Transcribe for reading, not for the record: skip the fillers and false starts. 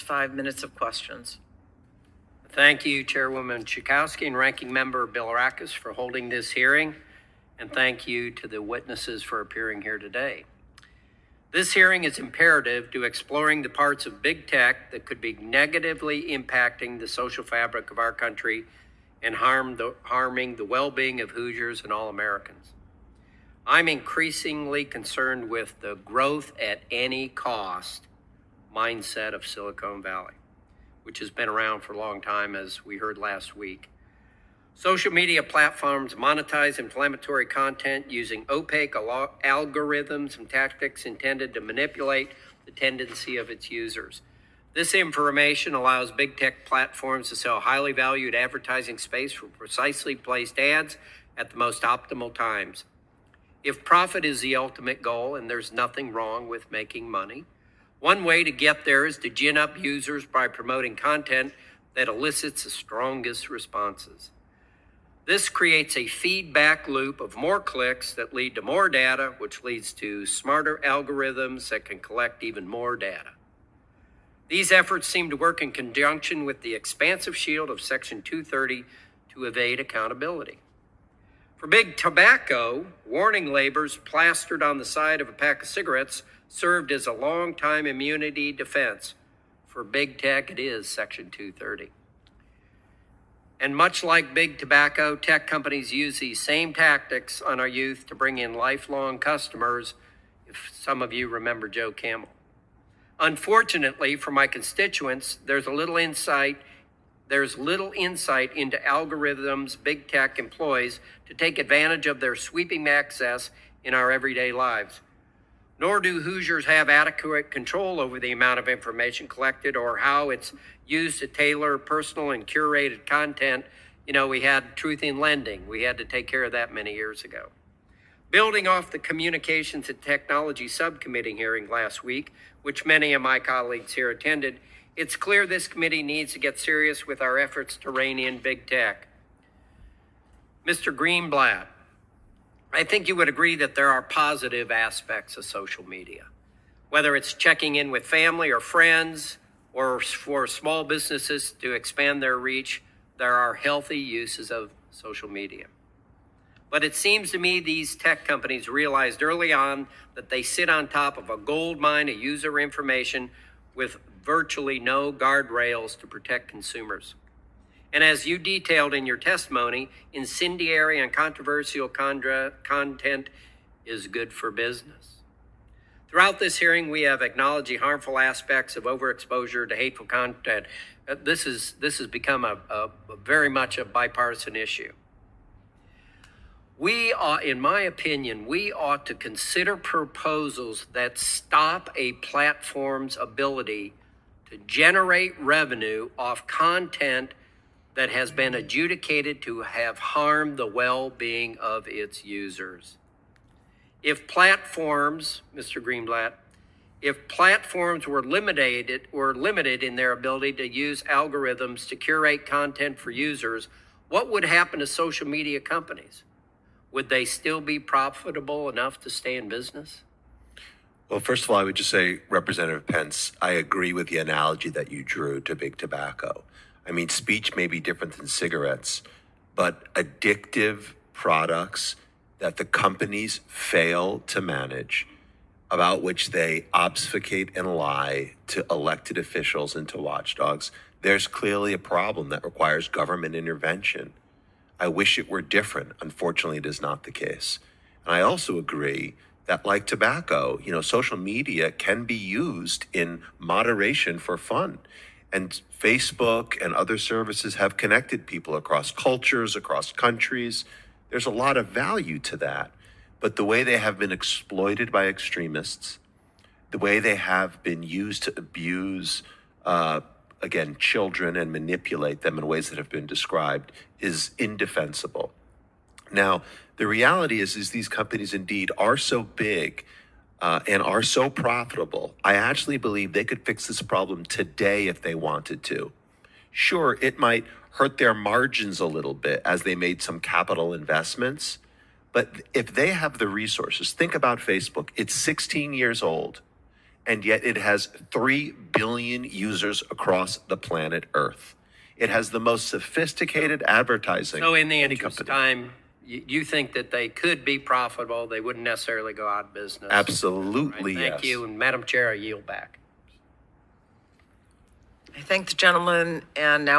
5 minutes of questions. Thank you, Chairwoman Chakowski and Ranking Member Bilirakis for holding this hearing, and thank you to the witnesses for appearing here today. This hearing is imperative to exploring the parts of big tech that could be negatively impacting the social fabric of our country and harming the well-being of Hoosiers and all Americans. I'm increasingly concerned with the growth at any cost mindset of Silicon Valley, which has been around for a long time, as we heard last week. Social media platforms monetize inflammatory content using opaque algorithms and tactics intended to manipulate the tendency of its users. This information allows big tech platforms to sell highly valued advertising space for precisely placed ads at the most optimal times. If profit is the ultimate goal, and there's nothing wrong with making money, one way to get there is to gin up users by promoting content that elicits the strongest responses. This creates a feedback loop of more clicks that lead to more data, which leads to smarter algorithms that can collect even more data. These efforts seem to work in conjunction with the expansive shield of Section 230 to evade accountability. For big tobacco, warning labels plastered on the side of a pack of cigarettes served as a long-time immunity defense. For big tech, it is Section 230. And much like big tobacco, tech companies use these same tactics on our youth to bring in lifelong customers, if some of you remember Joe Camel. Unfortunately for my constituents, there's little insight into algorithms big tech employs to take advantage of their sweeping access in our everyday lives. Nor do Hoosiers have adequate control over the amount of information collected or how it's used to tailor personal and curated content. You know, we had Truth in Lending. We had to take care of that many years ago. Building off the Communications and Technology Subcommittee hearing last week, which many of my colleagues here attended, it's clear this committee needs to get serious with our efforts to rein in big tech. Mr. Greenblatt, I think you would agree that there are positive aspects of social media, whether it's checking in with family or friends, or for small businesses to expand their reach. There are healthy uses of social media. But it seems to me these tech companies realized early on that they sit on top of a gold mine of user information with virtually no guardrails to protect consumers. And as you detailed in your testimony, incendiary and controversial content is good for business. Throughout this hearing, we have acknowledged the harmful aspects of overexposure to hateful content. This has become a very much a bipartisan issue. In my opinion, we ought to consider proposals that stop a platform's ability to generate revenue off content that has been adjudicated to have harmed the well-being of its users. If platforms, Mr. Greenblatt, were limited in their ability to use algorithms to curate content for users, what would happen to social media companies? Would they still be profitable enough to stay in business? Well, first of all, I would just say, Representative Pence, I agree with the analogy that you drew to big tobacco. I mean, speech may be different than cigarettes, but addictive products that the companies fail to manage, about which they obfuscate and lie to elected officials and to watchdogs, there's clearly a problem that requires government intervention. I wish it were different. Unfortunately, it is not the case. And I also agree that, like tobacco, social media can be used in moderation for fun. And Facebook and other services have connected people across cultures, across countries. There's a lot of value to that. But the way they have been exploited by extremists, the way they have been used to abuse, children and manipulate them in ways that have been described is indefensible. Now, the reality is these companies indeed are so big and are so profitable. I actually believe they could fix this problem today if they wanted to. Sure, it might hurt their margins a little bit as they made some capital investments, but if they have the resources, think about Facebook. It's 16 years old. and yet it has 3 billion users across the planet Earth. It has the most sophisticated advertising. So in the any interest of company. time, you think that they could be profitable, they wouldn't necessarily go out of business? Absolutely, Right, yes. thank you, and Madam Chair, I yield back. I thank the gentleman, and now